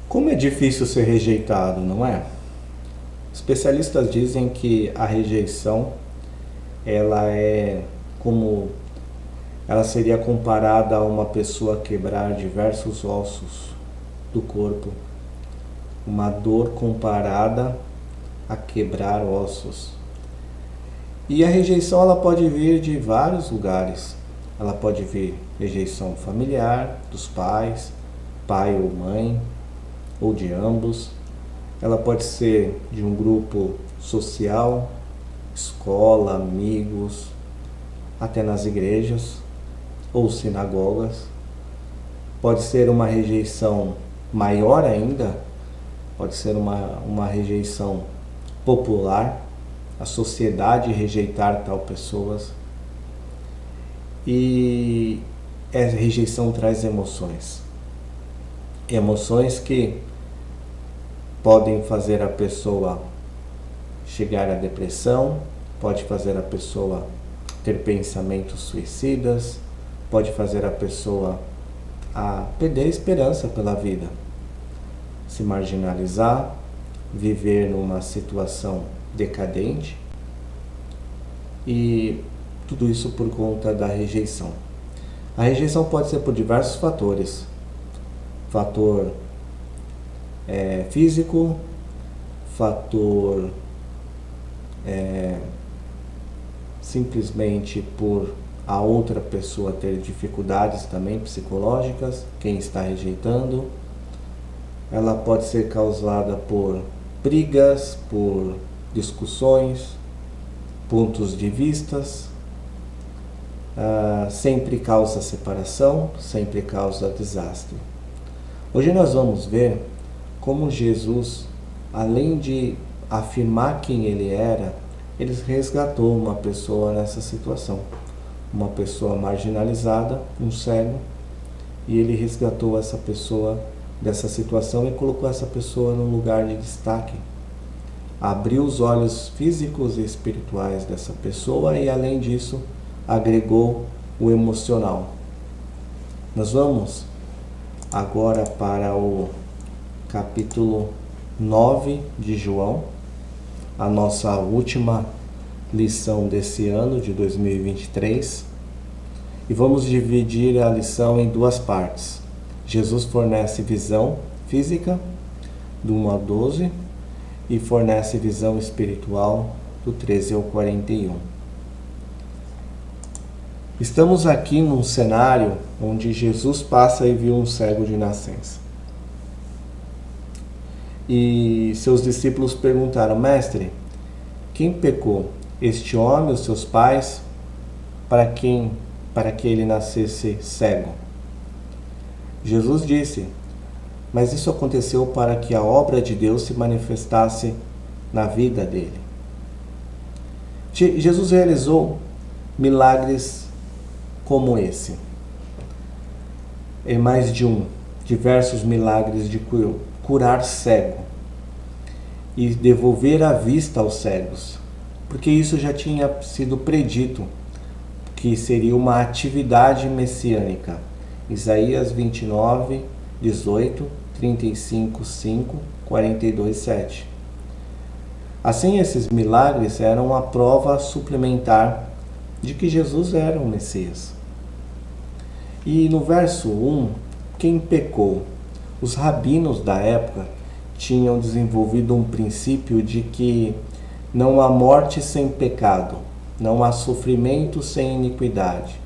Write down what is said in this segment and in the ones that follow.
Como é difícil ser rejeitado, não é? Especialistas dizem que a rejeição, ela é como ela seria comparada a uma pessoa quebrar diversos ossos do corpo, uma dor comparada a quebrar ossos. E a rejeição ela pode vir de vários lugares. Ela pode vir rejeição familiar, dos pais, pai ou mãe, ou de ambos. Ela pode ser de um grupo social, escola, amigos, até nas igrejas ou sinagogas. Pode ser uma rejeição maior ainda, pode ser uma rejeição popular, a sociedade rejeitar tal pessoas. E essa rejeição traz emoções. Emoções que podem fazer a pessoa chegar à depressão, pode fazer a pessoa ter pensamentos suicidas, pode fazer a pessoa a perder a esperança pela vida, se marginalizar, viver numa situação decadente, e tudo isso por conta da rejeição. A rejeição pode ser por diversos fatores. Fator físico, fator simplesmente por a outra pessoa ter dificuldades também psicológicas, quem está rejeitando. Ela pode ser causada por brigas, por discussões, pontos de vistas. Sempre causa separação, sempre causa desastre. Hoje nós vamos ver como Jesus, além de afirmar quem ele era, ele resgatou uma pessoa nessa situação. Uma pessoa marginalizada, um cego, e ele resgatou essa pessoa dessa situação e colocou essa pessoa num lugar de destaque. Abriu os olhos físicos e espirituais dessa pessoa e, além disso, agregou o emocional. Nós vamos agora para o capítulo 9 de João, a nossa última lição desse ano de 2023, e vamos dividir a lição em duas partes. Jesus fornece visão física, do 1 ao 12, e fornece visão espiritual, do 13 ao 41. Estamos aqui num cenário onde Jesus passa e viu um cego de nascença. E seus discípulos perguntaram: Mestre, quem pecou, este homem, os seus pais, para que ele nascesse cego? Jesus disse: mas isso aconteceu para que a obra de Deus se manifestasse na vida dele. Jesus realizou milagres como esse. É mais de diversos milagres de curar cego e devolver a vista aos cegos, porque isso já tinha sido predito, que seria uma atividade messiânica. Isaías 29, 18, 35, 5, 42, 7. Assim, esses milagres eram a prova suplementar de que Jesus era o Messias. E no verso 1, quem pecou? Os rabinos da época tinham desenvolvido um princípio de que não há morte sem pecado, não há sofrimento sem iniquidade.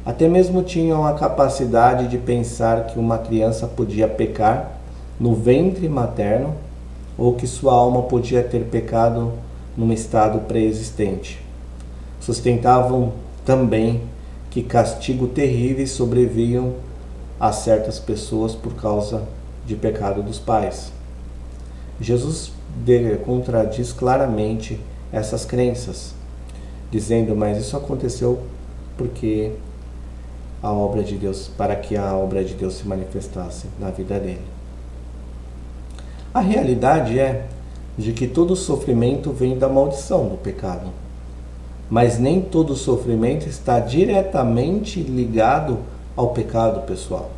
Até mesmo tinham a capacidade de pensar que uma criança podia pecar no ventre materno ou que sua alma podia ter pecado num estado pré-existente. Sustentavam também que castigos terríveis sobrevinham a certas pessoas por causa de pecado dos pais. Jesus contradiz claramente essas crenças, dizendo: mas isso aconteceu porque a obra de Deus, para que a obra de Deus se manifestasse na vida dele. A realidade é de que todo sofrimento vem da maldição do pecado, mas nem todo sofrimento está diretamente ligado ao pecado pessoal.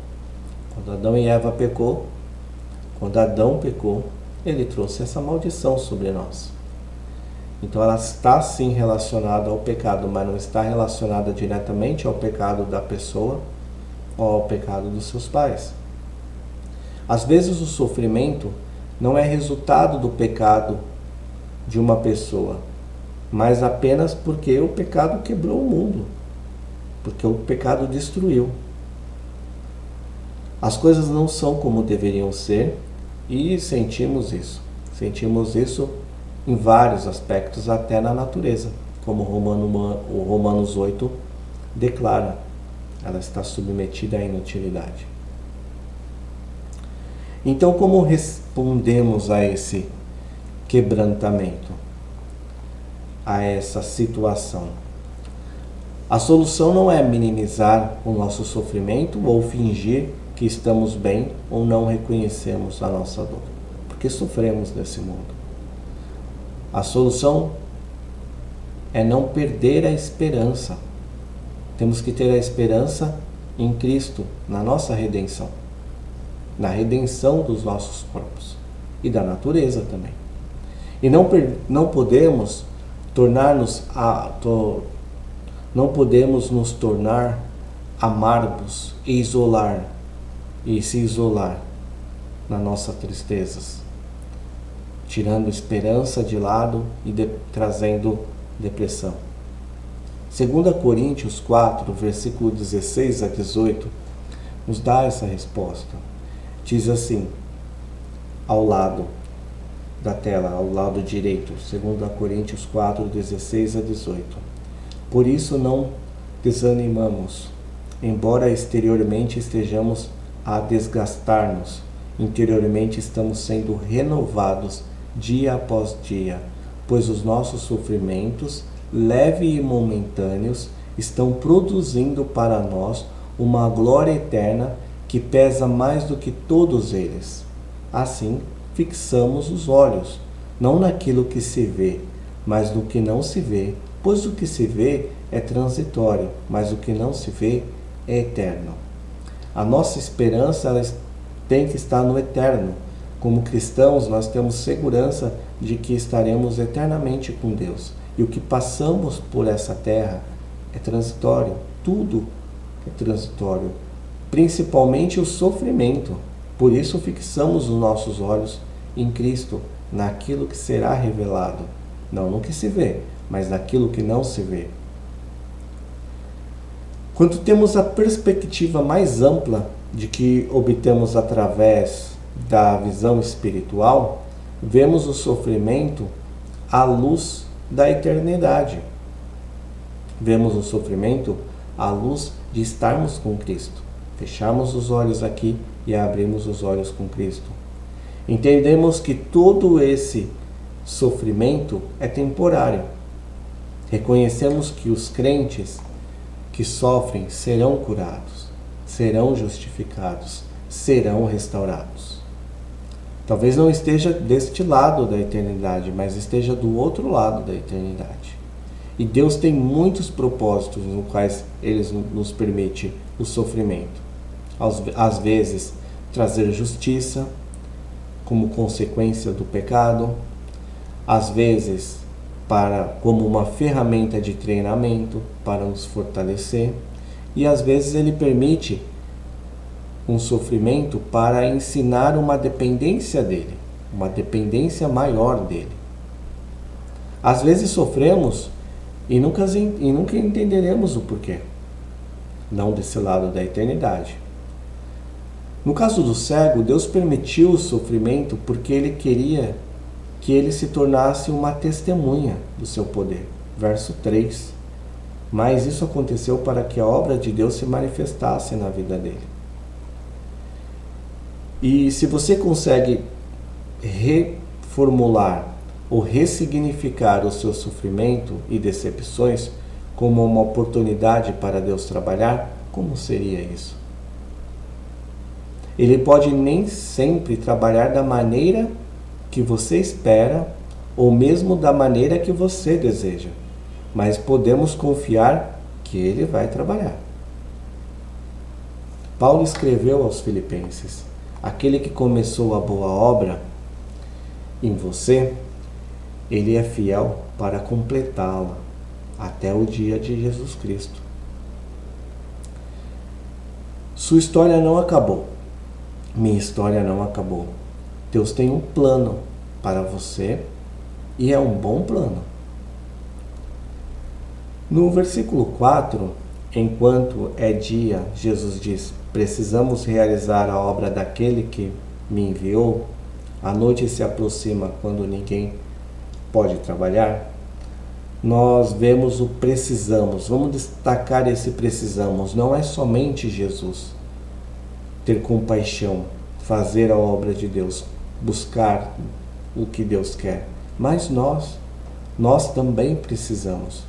Quando Adão e Eva pecou, Quando Adão pecou, ele trouxe essa maldição sobre nós. Então ela está sim relacionada ao pecado, mas não está relacionada diretamente ao pecado da pessoa ou ao pecado dos seus pais. Às vezes o sofrimento não é resultado do pecado de uma pessoa, mas apenas porque o pecado quebrou o mundo, porque o pecado destruiu. As coisas não são como deveriam ser e sentimos isso. Sentimos isso em vários aspectos, até na natureza, como o Romanos 8 declara. Ela está submetida à inutilidade. Então, como respondemos a esse quebrantamento, a essa situação? A solução não é minimizar o nosso sofrimento ou fingir que estamos bem ou não reconhecemos a nossa dor, porque sofremos nesse mundo. A solução é não perder a esperança. Temos que ter a esperança em Cristo, na nossa redenção, na redenção dos nossos corpos e da natureza também. E não podemos nos tornar amargos e se isolar nas nossas tristezas, tirando esperança de lado e trazendo depressão. 2 Coríntios 4, versículo 16 a 18, nos dá essa resposta. Diz assim, ao lado da tela, ao lado direito, 2 Coríntios 4, 16 a 18. Por isso não desanimamos, embora exteriormente estejamos a desgastar-nos, interiormente estamos sendo renovados dia após dia, pois os nossos sofrimentos, leves e momentâneos, estão produzindo para nós uma glória eterna que pesa mais do que todos eles. Assim, fixamos os olhos, não naquilo que se vê, mas no que não se vê, pois o que se vê é transitório, mas o que não se vê é eterno. A nossa esperança ela tem que estar no eterno. Como cristãos, nós temos segurança de que estaremos eternamente com Deus. E o que passamos por essa terra é transitório. Tudo é transitório. Principalmente o sofrimento. Por isso fixamos os nossos olhos em Cristo, naquilo que será revelado. Não no que se vê, mas naquilo que não se vê. Quando temos a perspectiva mais ampla de que obtemos através da visão espiritual, vemos o sofrimento à luz da eternidade. Vemos o sofrimento à luz de estarmos com Cristo. Fechamos os olhos aqui e abrimos os olhos com Cristo. Entendemos que todo esse sofrimento é temporário. Reconhecemos que os crentes que sofrem serão curados, serão justificados, serão restaurados. Talvez não esteja deste lado da eternidade, mas esteja do outro lado da eternidade. E Deus tem muitos propósitos nos quais Ele nos permite o sofrimento. Às vezes, trazer justiça como consequência do pecado, às vezes, como uma ferramenta de treinamento para nos fortalecer, e às vezes Ele permite um sofrimento para ensinar uma dependência dele, uma dependência maior dele. Às vezes sofremos e nunca entenderemos o porquê, não desse lado da eternidade. No caso do cego, Deus permitiu o sofrimento porque Ele queria que ele se tornasse uma testemunha do seu poder. Verso 3. Mas isso aconteceu para que a obra de Deus se manifestasse na vida dele. E se você consegue reformular ou ressignificar o seu sofrimento e decepções como uma oportunidade para Deus trabalhar, como seria isso? Ele pode nem sempre trabalhar da maneira que você espera ou mesmo da maneira que você deseja, mas podemos confiar que Ele vai trabalhar. Paulo escreveu aos Filipenses: Aquele que começou a boa obra em você, ele é fiel para completá-la até o dia de Jesus Cristo. Sua história não acabou. Minha história não acabou. Deus tem um plano para você e é um bom plano. No versículo 4, enquanto é dia, Jesus diz: precisamos realizar a obra daquele que me enviou. A noite se aproxima quando ninguém pode trabalhar. Nós vemos o precisamos. Vamos destacar esse precisamos. Não é somente Jesus ter compaixão, fazer a obra de Deus, buscar o que Deus quer, mas nós também precisamos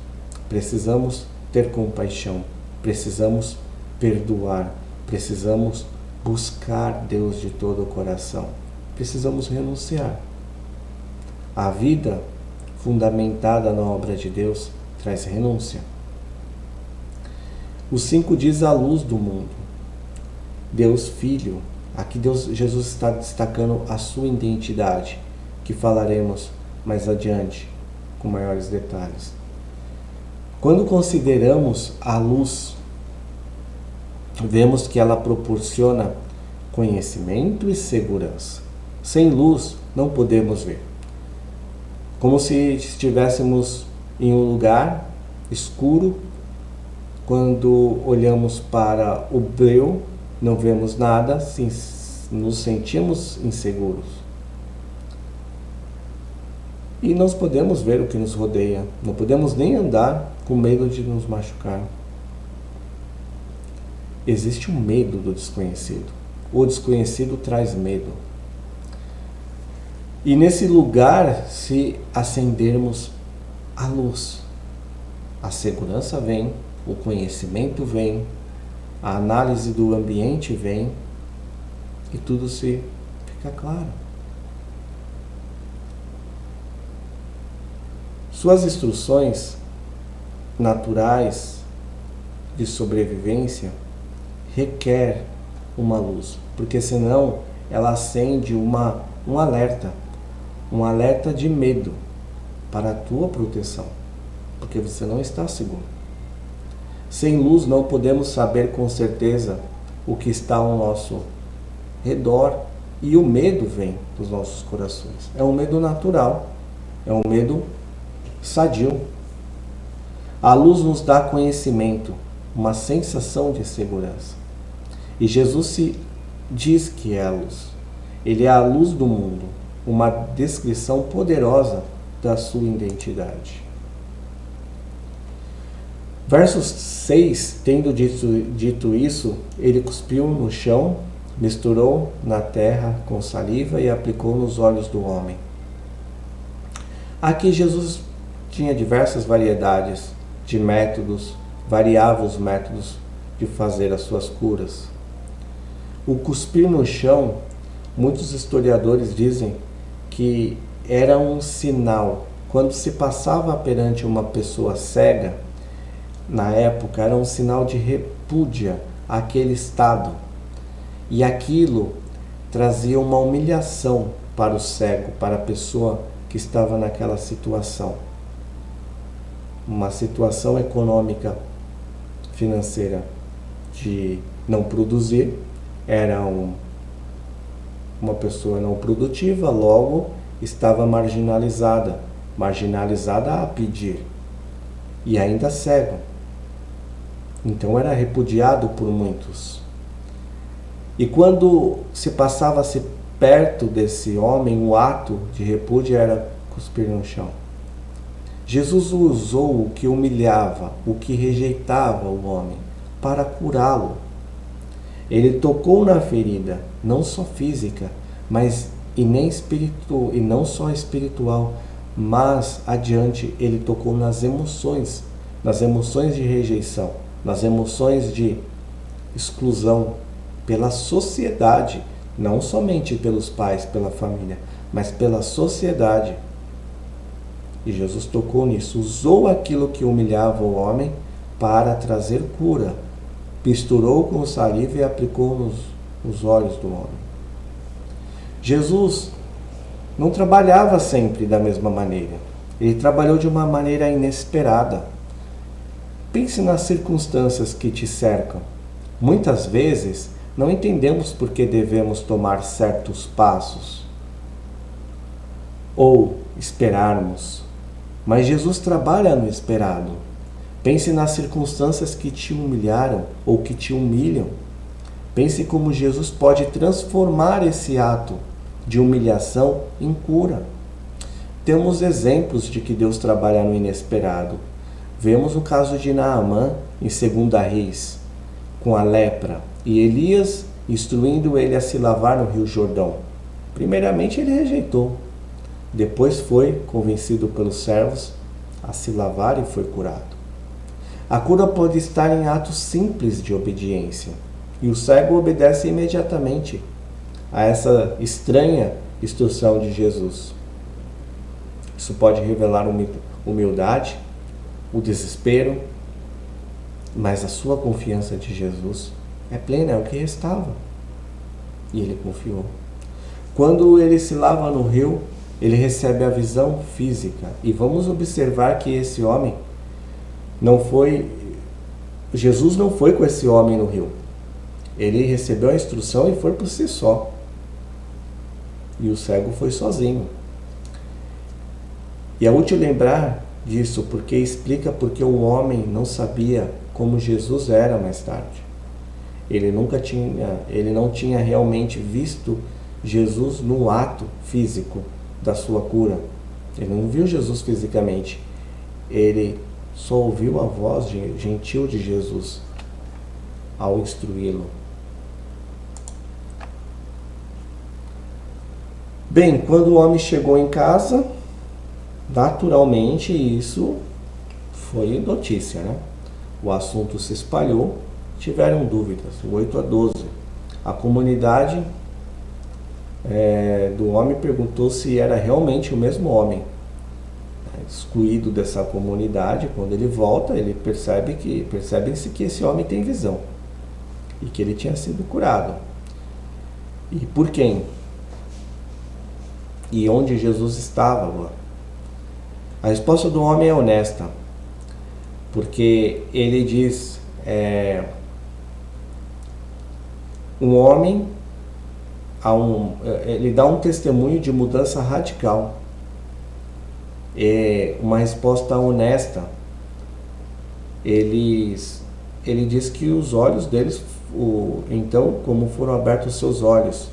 ter compaixão, precisamos perdoar, precisamos buscar Deus de todo o coração, precisamos renunciar. A vida fundamentada na obra de Deus traz renúncia. O 5 diz a luz do mundo. Deus Filho. Aqui Jesus está destacando a sua identidade, que falaremos mais adiante, com maiores detalhes. Quando consideramos a luz, vemos que ela proporciona conhecimento e segurança. Sem luz, não podemos ver. Como se estivéssemos em um lugar escuro, quando olhamos para o breu, não vemos nada, nos sentimos inseguros. E não podemos ver o que nos rodeia, não podemos nem andar com medo de nos machucar. Existe um medo do desconhecido. O desconhecido traz medo. E nesse lugar, se acendermos a luz, a segurança vem, o conhecimento vem, a análise do ambiente vem e tudo se fica claro. Suas instruções naturais de sobrevivência requer uma luz, porque senão ela acende um alerta de medo para a tua proteção, porque você não está seguro. Sem luz não podemos saber com certeza o que está ao nosso redor e o medo vem dos nossos corações. É um medo natural, é um medo sadio. A luz nos dá conhecimento, uma sensação de segurança. E Jesus se diz que é a luz. Ele é a luz do mundo, uma descrição poderosa da sua identidade. Verso 6, tendo dito isso, ele cuspiu no chão, misturou na terra com saliva e aplicou nos olhos do homem. Aqui Jesus tinha diversas variedades de métodos, variava os métodos de fazer as suas curas. O cuspir no chão, muitos historiadores dizem que era um sinal. Quando se passava perante uma pessoa cega, na época, era um sinal de repúdia àquele estado. E aquilo trazia uma humilhação para o cego, para a pessoa que estava naquela situação. Uma situação econômica, financeira de não produzir, era uma pessoa não produtiva, logo estava marginalizada a pedir, e ainda cego. Então era repudiado por muitos. E quando se passava-se perto desse homem, o ato de repúdio era cuspir no chão. Jesus usou o que humilhava, o que rejeitava o homem, para curá-lo. Ele tocou na ferida, não só física, mas e não só espiritual, mas adiante ele tocou nas emoções de rejeição, nas emoções de exclusão pela sociedade, não somente pelos pais, pela família, mas pela sociedade. E Jesus tocou nisso, usou aquilo que humilhava o homem para trazer cura. Misturou com saliva e aplicou nos olhos do homem. Jesus não trabalhava sempre da mesma maneira. Ele trabalhou de uma maneira inesperada. Pense nas circunstâncias que te cercam. Muitas vezes não entendemos por que devemos tomar certos passos ou esperarmos. Mas Jesus trabalha no esperado. Pense nas circunstâncias que te humilharam ou que te humilham. Pense como Jesus pode transformar esse ato de humilhação em cura. Temos exemplos de que Deus trabalha no inesperado. Vemos o caso de Naamã em 2 Reis, com a lepra, e Elias instruindo ele a se lavar no Rio Jordão. Primeiramente ele rejeitou, depois foi convencido pelos servos a se lavar e foi curado. A cura pode estar em atos simples de obediência, e o cego obedece imediatamente a essa estranha instrução de Jesus. Isso pode revelar humildade, o desespero, mas a sua confiança de Jesus é plena, é o que restava. E ele confiou. Quando ele se lava no rio, ele recebe a visão física. E vamos observar que esse homem Jesus não foi com esse homem no rio. Ele recebeu a instrução e foi por si só. E o cego foi sozinho. E é útil lembrar disso, porque explica porque o homem não sabia como Jesus era mais tarde. Ele não tinha realmente visto Jesus no ato físico da sua cura. Ele não viu Jesus fisicamente. Ele só ouviu a voz gentil de Jesus ao instruí-lo. Bem, quando o homem chegou em casa, naturalmente isso foi notícia, né? O assunto se espalhou, tiveram dúvidas, 8-12. A comunidade do homem perguntou se era realmente o mesmo homem. Excluído dessa comunidade, quando ele volta, ele percebe-se que esse homem tem visão e que ele tinha sido curado. E por quem? E onde Jesus estava agora? A resposta do homem é honesta, porque ele diz, um homem, ele dá um testemunho de mudança radical, uma resposta honesta. Ele diz que os olhos deles, então, como foram abertos os seus olhos,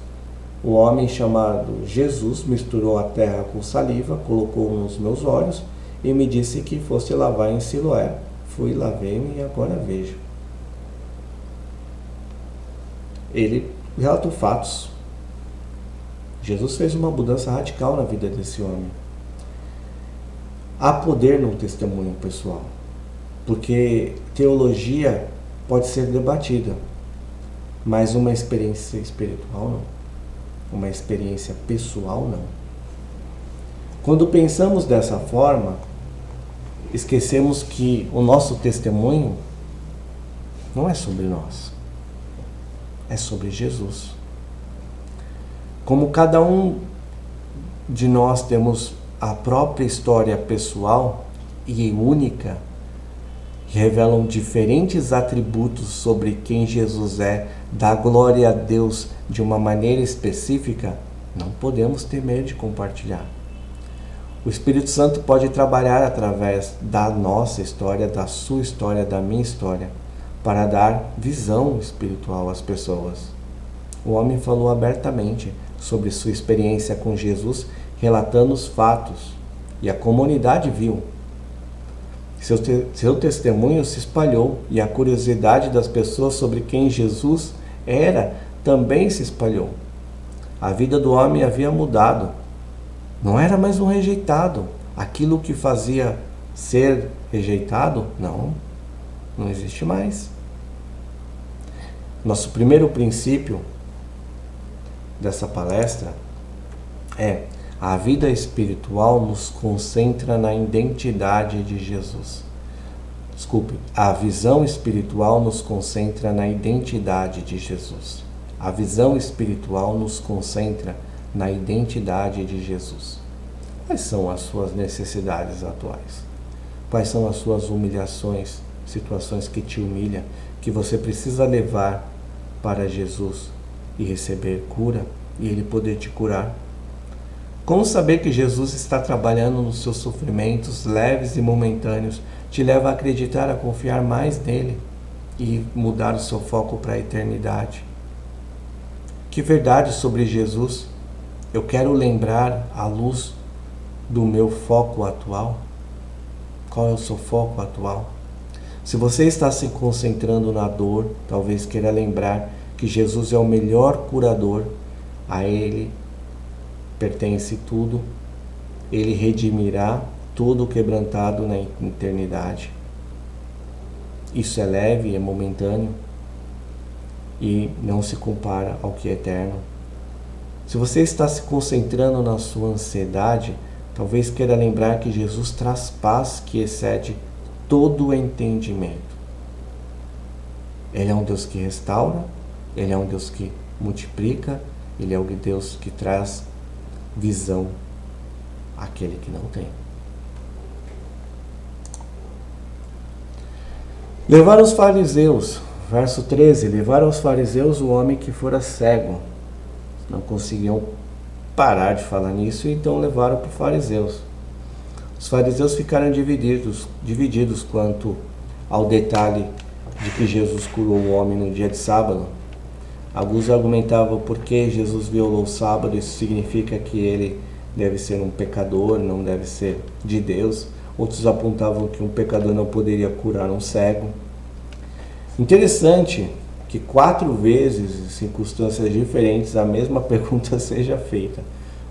o homem chamado Jesus misturou a terra com saliva, colocou nos meus olhos e me disse que fosse lavar em Siloé. Fui, lavei-me e agora vejo. Ele relata fatos. Jesus fez uma mudança radical na vida desse homem. Há poder no testemunho pessoal, porque teologia pode ser debatida, mas uma experiência espiritual não. Uma experiência pessoal não. Quando pensamos dessa forma, esquecemos que o nosso testemunho não é sobre nós, é sobre Jesus. Como cada um de nós temos a própria história pessoal e única, que revelam diferentes atributos sobre quem Jesus é, dá glória a Deus de uma maneira específica, não podemos ter medo de compartilhar. O Espírito Santo pode trabalhar através da nossa história, da sua história, da minha história, para dar visão espiritual às pessoas. O homem falou abertamente sobre sua experiência com Jesus, relatando os fatos, e a comunidade viu. Seu testemunho se espalhou, e a curiosidade das pessoas sobre quem Jesus era também se espalhou. A vida do homem havia mudado. Não era mais um rejeitado. Aquilo que fazia ser rejeitado, não existe mais. Nosso primeiro princípio dessa palestra é: a vida espiritual nos concentra na identidade de Jesus. A visão espiritual nos concentra na identidade de Jesus. A visão espiritual nos concentra na identidade de Jesus. Quais são as suas necessidades atuais? Quais são as suas humilhações, situações que te humilham, que você precisa levar para Jesus e receber cura e Ele poder te curar? Como saber que Jesus está trabalhando nos seus sofrimentos leves e momentâneos te leva a acreditar, a confiar mais nele e mudar o seu foco para a eternidade? Que verdade sobre Jesus eu quero lembrar à luz do meu foco atual? Qual é o seu foco atual? Se você está se concentrando na dor, talvez queira lembrar que Jesus é o melhor curador, a Ele pertence tudo, Ele redimirá todo o quebrantado na eternidade. Isso é leve, é momentâneo e não se compara ao que é eterno. Se você está se concentrando na sua ansiedade, talvez queira lembrar que Jesus traz paz que excede todo o entendimento. Ele é um Deus que restaura, Ele é um Deus que multiplica, Ele é um Deus que traz visão àquele que não tem. Levaram os fariseus, verso 13, levaram os fariseus o homem que fora cego. Não conseguiam parar de falar nisso, então levaram para os fariseus. Os fariseus ficaram divididos quanto ao detalhe de que Jesus curou o homem no dia de sábado. Alguns argumentavam porque Jesus violou o sábado, isso significa que ele deve ser um pecador, não deve ser de Deus. Outros apontavam que um pecador não poderia curar um cego. Interessante que 4 vezes, em circunstâncias diferentes, a mesma pergunta seja feita.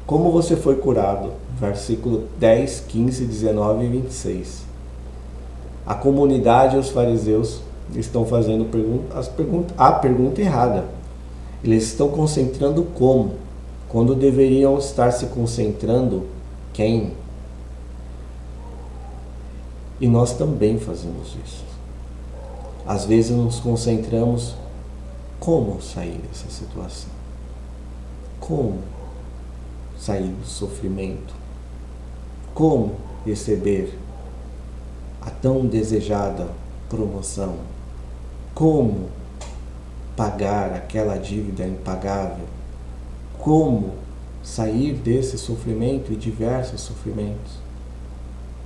Como você foi curado? Versículo 10, 15, 19 e 26. A comunidade e os fariseus estão fazendo a pergunta errada. Eles estão concentrando como, quando deveriam estar se concentrando quem. E nós também fazemos isso. Às vezes nos concentramos como sair dessa situação. Como sair do sofrimento. Como receber a tão desejada promoção. Como pagar aquela dívida impagável. Como sair desse sofrimento e diversos sofrimentos.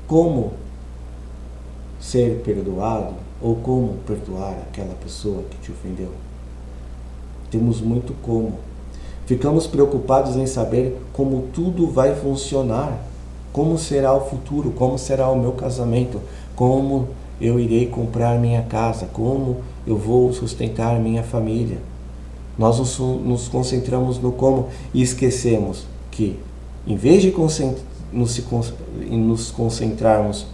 Como ser perdoado ou como perdoar aquela pessoa que te ofendeu. Temos muito como. Ficamos preocupados em saber como tudo vai funcionar, como será o futuro, como será o meu casamento, como eu irei comprar minha casa, como eu vou sustentar minha família. Nós nos concentramos no como e esquecemos que, em vez de nos concentrarmos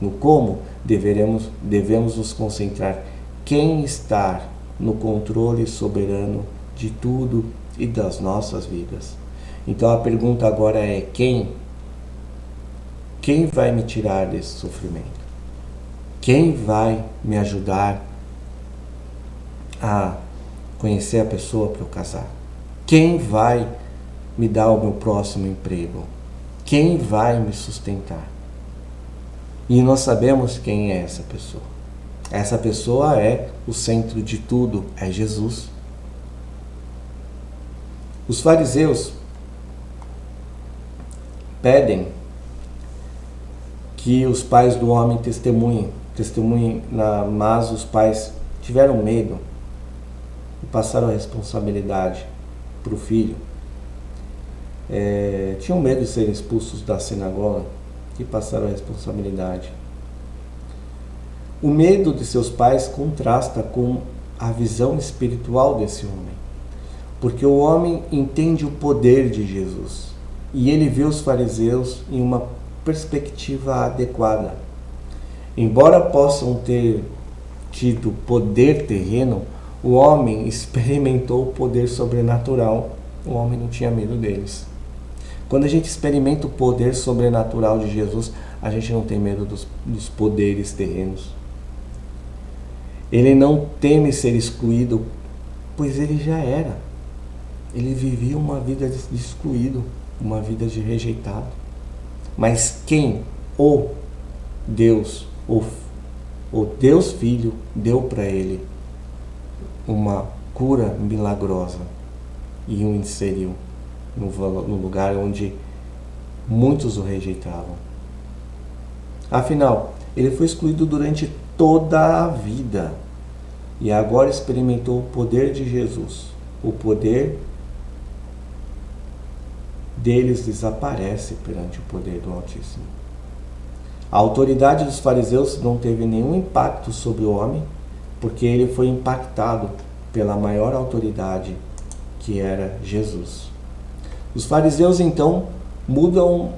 no como, devemos nos concentrar quem está no controle soberano de tudo e das nossas vidas. Então a pergunta agora é quem? Quem vai me tirar desse sofrimento? Quem vai me ajudar a conhecer a pessoa para eu casar? Quem vai me dar o meu próximo emprego? Quem vai me sustentar? E nós sabemos quem é essa pessoa. Essa pessoa é o centro de tudo, é Jesus. Os fariseus pedem que os pais do homem testemunhem, mas os pais tiveram medo e passaram a responsabilidade para o filho. Tinham medo de serem expulsos da sinagoga e passaram a responsabilidade. O medo de seus pais contrasta com a visão espiritual desse homem, porque o homem entende o poder de Jesus e ele vê os fariseus em uma perspectiva adequada. Embora possam ter tido poder terreno, o homem experimentou o poder sobrenatural. O homem não tinha medo deles. Quando a gente experimenta o poder sobrenatural de Jesus, a gente não tem medo dos poderes terrenos. Ele não teme ser excluído, pois ele já era. ele vivia uma vida de excluído, uma vida de rejeitado. Mas quem? O Deus Filho deu para ele uma cura milagrosa e o inseriu no lugar onde muitos o rejeitavam. Afinal, ele foi excluído durante toda a vida e agora experimentou o poder de Jesus. O poder deles desaparece perante o poder do Altíssimo. A autoridade dos fariseus não teve nenhum impacto sobre o homem, porque ele foi impactado pela maior autoridade, que era Jesus. Os fariseus então mudam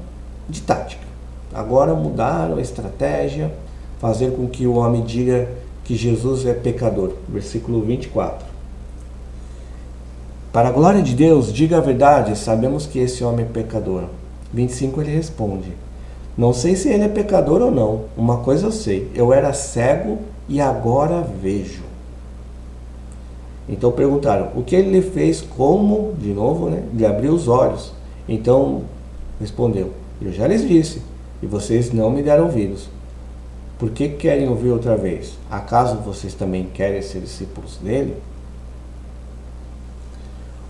de tática. Agora mudaram a estratégia, fazer com que o homem diga que Jesus é pecador. Versículo 24. Para a glória de Deus, diga a verdade, sabemos que esse homem é pecador. 25 ele responde: não sei se ele é pecador ou não, uma coisa eu sei, eu era cego e agora vejo. Então perguntaram, o que ele fez, como, de novo, lhe abriu os olhos? Então respondeu, eu já lhes disse, e vocês não me deram ouvidos. Por que querem ouvir outra vez? Acaso vocês também querem ser discípulos dele?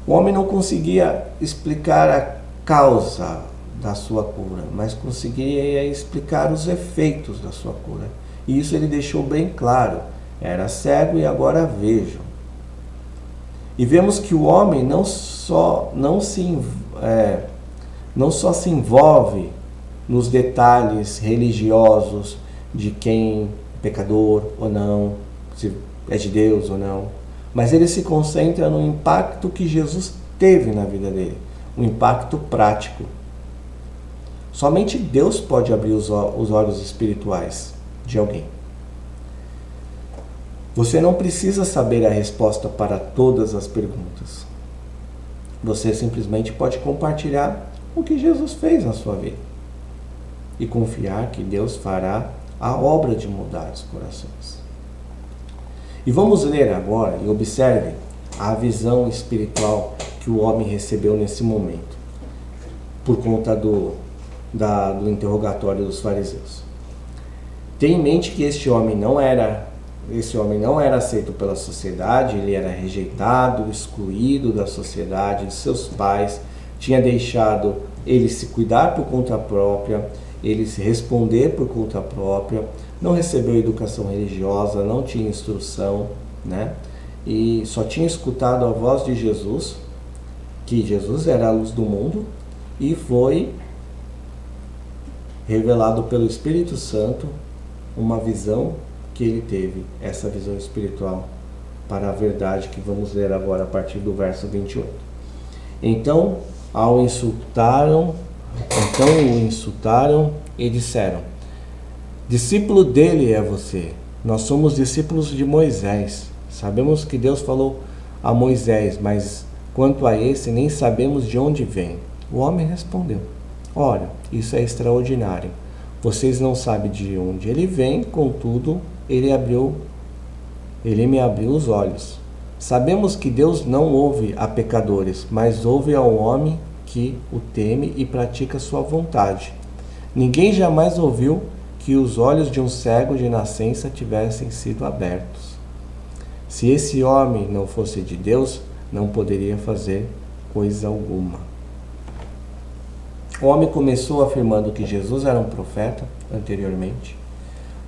O homem não conseguia explicar a causa da sua cura, mas conseguia explicar os efeitos da sua cura. E isso ele deixou bem claro. Era cego e agora vejo. E vemos que o homem não só se envolve nos detalhes religiosos de quem é pecador ou não, se é de Deus ou não, mas ele se concentra no impacto que Jesus teve na vida dele, um impacto prático. Somente Deus pode abrir os olhos espirituais de alguém. Você não precisa saber a resposta para todas as perguntas. Você simplesmente pode compartilhar o que Jesus fez na sua vida e confiar que Deus fará a obra de mudar os corações. E vamos ler agora e observe a visão espiritual que o homem recebeu nesse momento, por conta do interrogatório dos fariseus. Tenha em mente que esse homem não era aceito pela sociedade, ele era rejeitado, excluído da sociedade, de seus pais, tinha deixado ele se cuidar por conta própria, ele se responder por conta própria, não recebeu educação religiosa, não tinha instrução, e só tinha escutado a voz de Jesus, que Jesus era a luz do mundo, e foi revelado pelo Espírito Santo uma visão que ele teve, essa visão espiritual para a verdade que vamos ler agora a partir do verso 28. Então o insultaram e disseram, discípulo dele é você, nós somos discípulos de Moisés, sabemos que Deus falou a Moisés, mas quanto a esse nem sabemos de onde vem. O homem respondeu, ora, isso é extraordinário, vocês não sabem de onde ele vem, contudo ele me abriu os olhos. Sabemos que Deus não ouve a pecadores, mas ouve ao homem que o teme e pratica sua vontade. Ninguém jamais ouviu que os olhos de um cego de nascença tivessem sido abertos. Se esse homem não fosse de Deus, não poderia fazer coisa alguma. O homem começou afirmando que Jesus era um profeta anteriormente,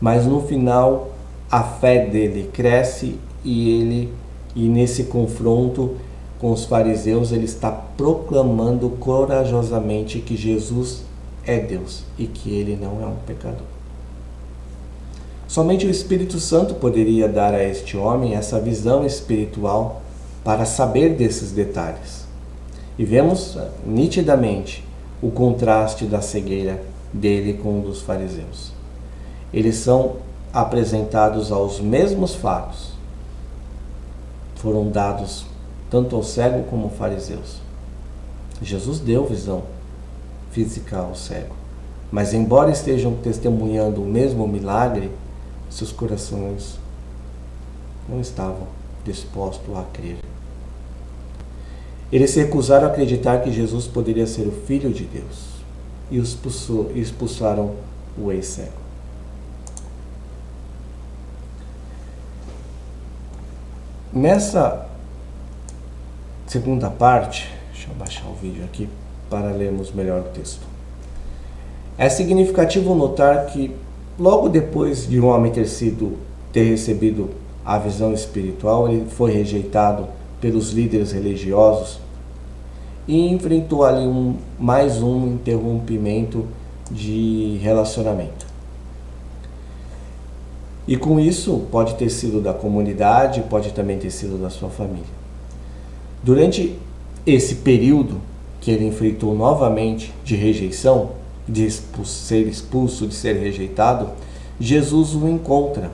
mas no final a fé dele cresce e nesse confronto com os fariseus ele está proclamando corajosamente que Jesus é Deus e que ele não é um pecador. Somente o Espírito Santo poderia dar a este homem essa visão espiritual para saber desses detalhes. E vemos nitidamente o contraste da cegueira dele com o dos fariseus. Eles são apresentados aos mesmos fatos. Foram dados tanto ao cego como aos fariseus. Jesus deu visão física ao cego. Mas embora estejam testemunhando o mesmo milagre, seus corações não estavam dispostos a crer. Eles se recusaram a acreditar que Jesus poderia ser o Filho de Deus e expulsaram o ex-cego. Nessa segunda parte, deixa eu baixar o vídeo aqui para lermos melhor o texto. É significativo notar que logo depois de um homem ter recebido a visão espiritual, ele foi rejeitado pelos líderes religiosos e enfrentou ali mais um interrompimento de relacionamento. E com isso, pode ter sido da comunidade, pode também ter sido da sua família. Durante esse período que ele enfrentou novamente de rejeição, de ser expulso, de ser rejeitado, Jesus o encontra.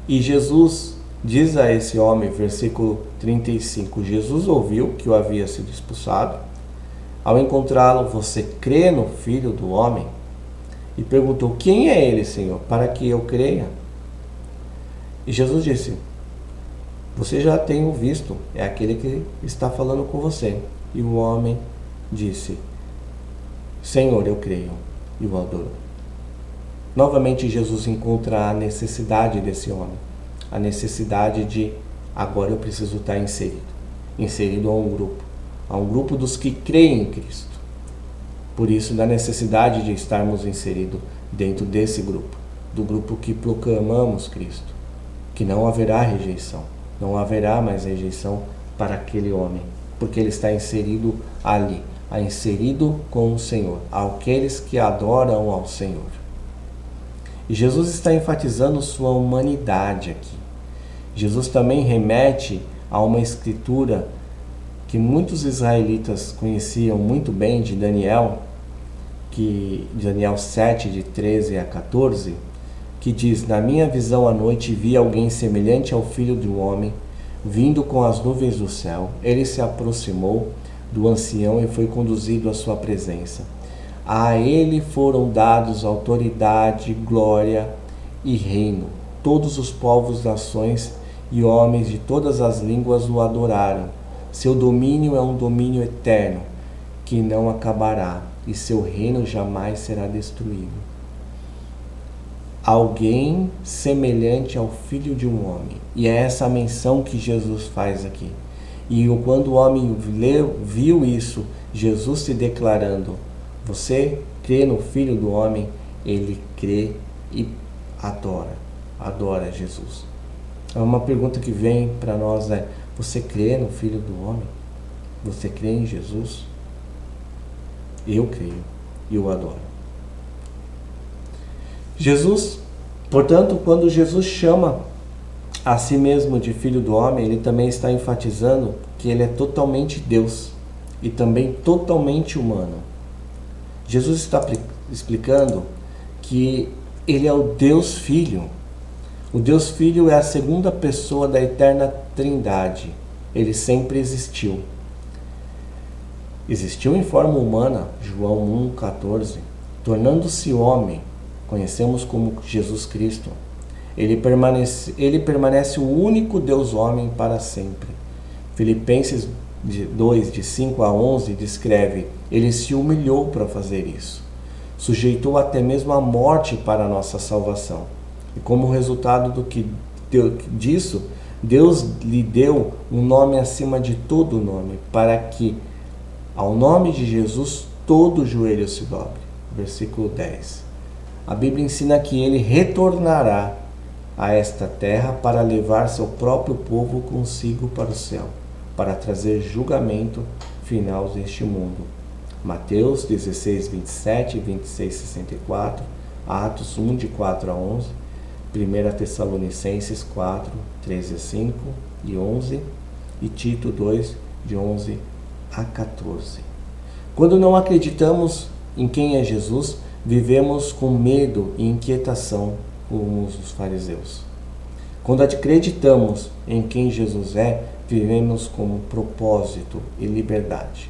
E Jesus diz a esse homem, versículo 35, Jesus ouviu que o havia sido expulsado. Ao encontrá-lo, você crê no Filho do Homem? E perguntou, quem é ele, Senhor, para que eu creia? E Jesus disse, você já tem o visto, é aquele que está falando com você. E o homem disse, Senhor, eu creio, e o adorou. Novamente Jesus encontra a necessidade desse homem, a necessidade de, agora eu preciso estar inserido a um grupo dos que creem em Cristo. Por isso, da necessidade de estarmos inseridos dentro desse grupo, do grupo que proclamamos Cristo, que não haverá rejeição, não haverá mais rejeição para aquele homem, porque ele está inserido ali, inserido com o Senhor, aqueles que adoram ao Senhor. E Jesus está enfatizando sua humanidade aqui. Jesus também remete a uma escritura que muitos israelitas conheciam muito bem, de Daniel, Daniel 7, de 13 a 14, que diz, na minha visão à noite vi alguém semelhante ao Filho de um homem, vindo com as nuvens do céu. Ele se aproximou do ancião e foi conduzido à sua presença. A ele foram dados autoridade, glória e reino. Todos os povos, nações e homens de todas as línguas o adoraram. Seu domínio é um domínio eterno, que não acabará, e seu reino jamais será destruído. Alguém semelhante ao Filho de um homem. E é essa a menção que Jesus faz aqui. E quando o homem viu isso, Jesus se declarando, você crê no Filho do Homem, ele crê e adora Jesus. Uma pergunta que vem para nós é, você crê no Filho do Homem? Você crê em Jesus? Eu creio e eu adoro. Jesus, portanto, quando Jesus chama a si mesmo de Filho do Homem, ele também está enfatizando que ele é totalmente Deus e também totalmente humano. Jesus está explicando que ele é o Deus Filho. O Deus Filho é a segunda pessoa da eterna Trindade. Ele sempre existiu. Existiu em forma humana, João 1,14, tornando-se homem, conhecemos como Jesus Cristo. Ele permanece o único Deus homem para sempre. Filipenses 2, de 5 a 11, descreve, ele se humilhou para fazer isso. Sujeitou até mesmo a morte para a nossa salvação. E como resultado disso, Deus lhe deu um nome acima de todo nome, para que, ao nome de Jesus, todo joelho se dobre. Versículo 10. A Bíblia ensina que ele retornará a esta terra para levar seu próprio povo consigo para o céu, para trazer julgamento final deste mundo. Mateus 16, 27, 26, 64, Atos 1, de 4 a 11, 1 Tessalonicenses 4, 13 a 5 e 11 e Tito 2, de 11 a 14. Quando não acreditamos em quem é Jesus, vivemos com medo e inquietação, como os fariseus. Quando acreditamos em quem Jesus é, vivemos com propósito e liberdade.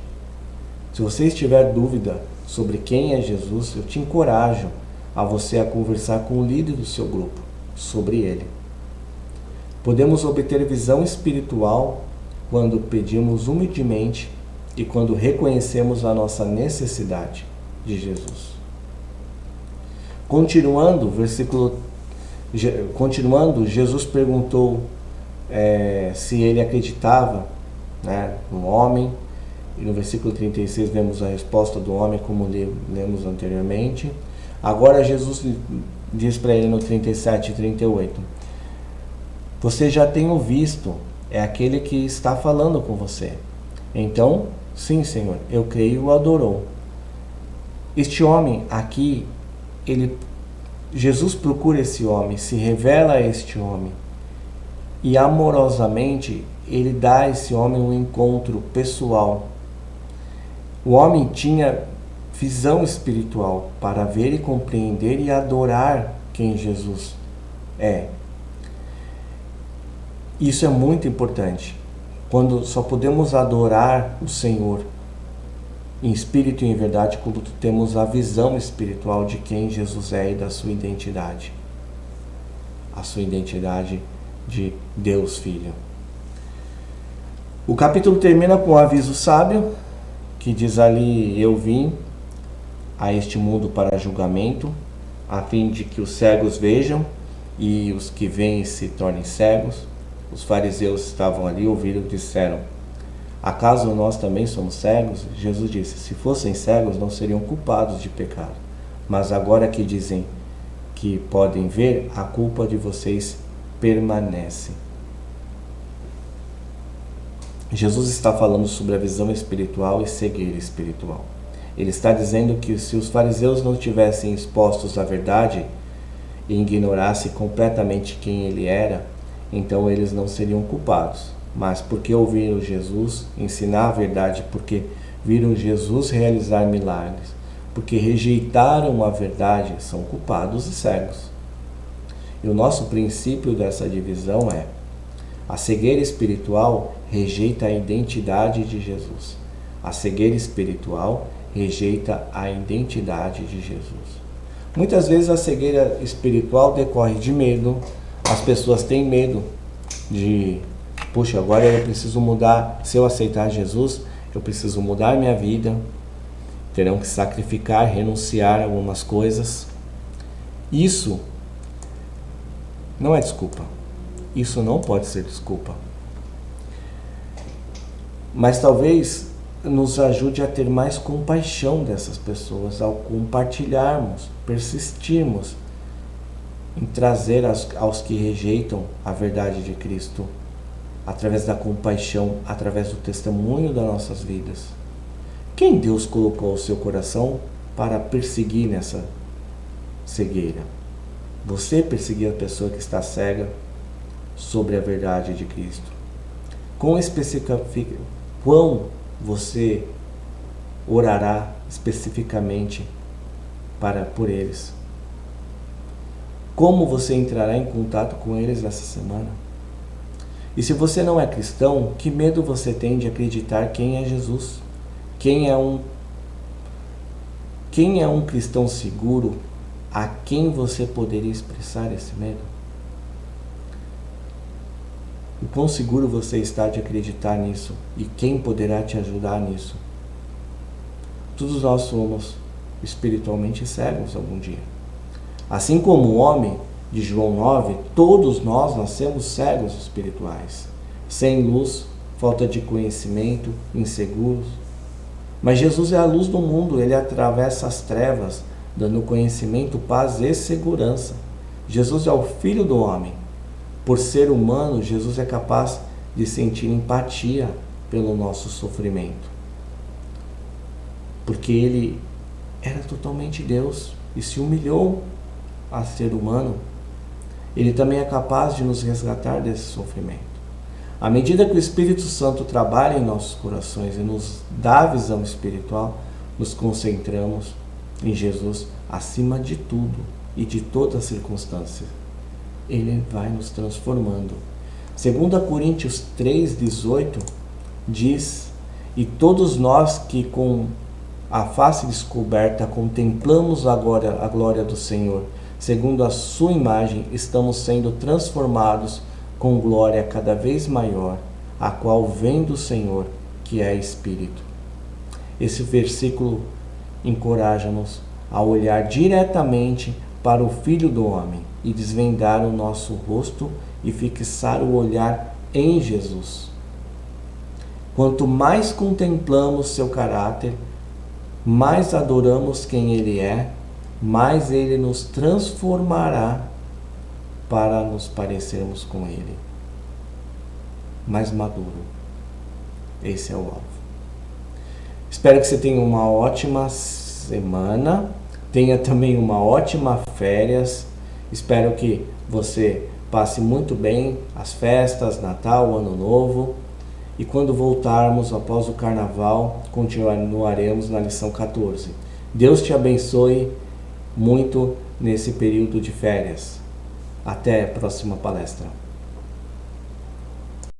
Se você estiver dúvida sobre quem é Jesus, eu te encorajo a você a conversar com o líder do seu grupo sobre ele. Podemos obter visão espiritual quando pedimos humildemente e quando reconhecemos a nossa necessidade de Jesus. Continuando, Jesus perguntou se ele acreditava, no homem, e no versículo 36 vemos a resposta do homem, como lemos anteriormente. Agora Jesus diz para ele no 37 e 38, você já tem o visto, é aquele que está falando com você. Então, sim, Senhor, eu creio e o adorou. Este homem aqui, Jesus procura esse homem, se revela a este homem e amorosamente ele dá a esse homem um encontro pessoal. O homem tinha visão espiritual para ver e compreender e adorar quem Jesus é. Isso é muito importante. Quando só podemos adorar o Senhor em espírito e em verdade, quando temos a visão espiritual de quem Jesus é e da sua identidade. A sua identidade de Deus Filho. O capítulo termina com um aviso sábio, que diz ali, eu vim a este mundo para julgamento, a fim de que os cegos vejam e os que veem se tornem cegos. Os fariseus estavam ali, ouviram e disseram, acaso nós também somos cegos? Jesus disse, se fossem cegos não seriam culpados de pecado, mas agora que dizem que podem ver, a culpa de vocês permanece. Jesus está falando sobre a visão espiritual e cegueira espiritual. Ele está dizendo que se os fariseus não tivessem expostos à verdade e ignorassem completamente quem ele era, então eles não seriam culpados. Mas porque ouviram Jesus ensinar a verdade, porque viram Jesus realizar milagres, porque rejeitaram a verdade, são culpados e cegos. E o nosso princípio dessa divisão é: a cegueira espiritual rejeita a identidade de Jesus. A cegueira espiritual rejeita a identidade de Jesus. Muitas vezes a cegueira espiritual decorre de medo. As pessoas têm medo de, puxa, agora eu preciso mudar. Se eu aceitar Jesus, eu preciso mudar minha vida. Terão que sacrificar, renunciar a algumas coisas. Isso não é desculpa. Isso não pode ser desculpa. Mas talvez nos ajude a ter mais compaixão dessas pessoas ao compartilharmos, persistirmos em trazer aos que rejeitam a verdade de Cristo, através da compaixão, através do testemunho das nossas vidas. Quem Deus colocou ao seu coração para perseguir nessa cegueira? Você perseguir a pessoa que está cega sobre a verdade de Cristo? Quão você orará especificamente por eles? Como você entrará em contato com eles essa semana? E se você não é cristão, que medo você tem de acreditar quem é Jesus? Quem é um cristão seguro a quem você poderia expressar esse medo? O quão seguro você está de acreditar nisso? E quem poderá te ajudar nisso? Todos nós somos espiritualmente cegos algum dia. Assim como o homem de João 9, todos nós nascemos cegos espirituais, sem luz, falta de conhecimento, inseguros. Mas Jesus é a luz do mundo, ele atravessa as trevas, dando conhecimento, paz e segurança. Jesus é o Filho do homem. Por ser humano, Jesus é capaz de sentir empatia pelo nosso sofrimento. Porque ele era totalmente Deus e se humilhou a ser humano. Ele também é capaz de nos resgatar desse sofrimento. À medida que o Espírito Santo trabalha em nossos corações e nos dá a visão espiritual, nos concentramos em Jesus acima de tudo e de todas as circunstâncias. Ele vai nos transformando. 2 Coríntios 3,18 diz: e todos nós que com a face descoberta contemplamos agora a glória do Senhor, segundo a sua imagem, estamos sendo transformados com glória cada vez maior, a qual vem do Senhor, que é Espírito. Esse versículo encoraja-nos a olhar diretamente para o Filho do Homem e desvendar o nosso rosto e fixar o olhar em Jesus. Quanto mais contemplamos seu caráter, mais adoramos quem Ele é, mais Ele nos transformará para nos parecermos com Ele. Mais maduro. Esse é o alvo. Espero que você tenha uma ótima semana, tenha também uma ótima férias. Espero que você passe muito bem as festas, Natal, Ano Novo. E quando voltarmos após o Carnaval, continuaremos na lição 14. Deus te abençoe muito nesse período de férias. Até a próxima palestra.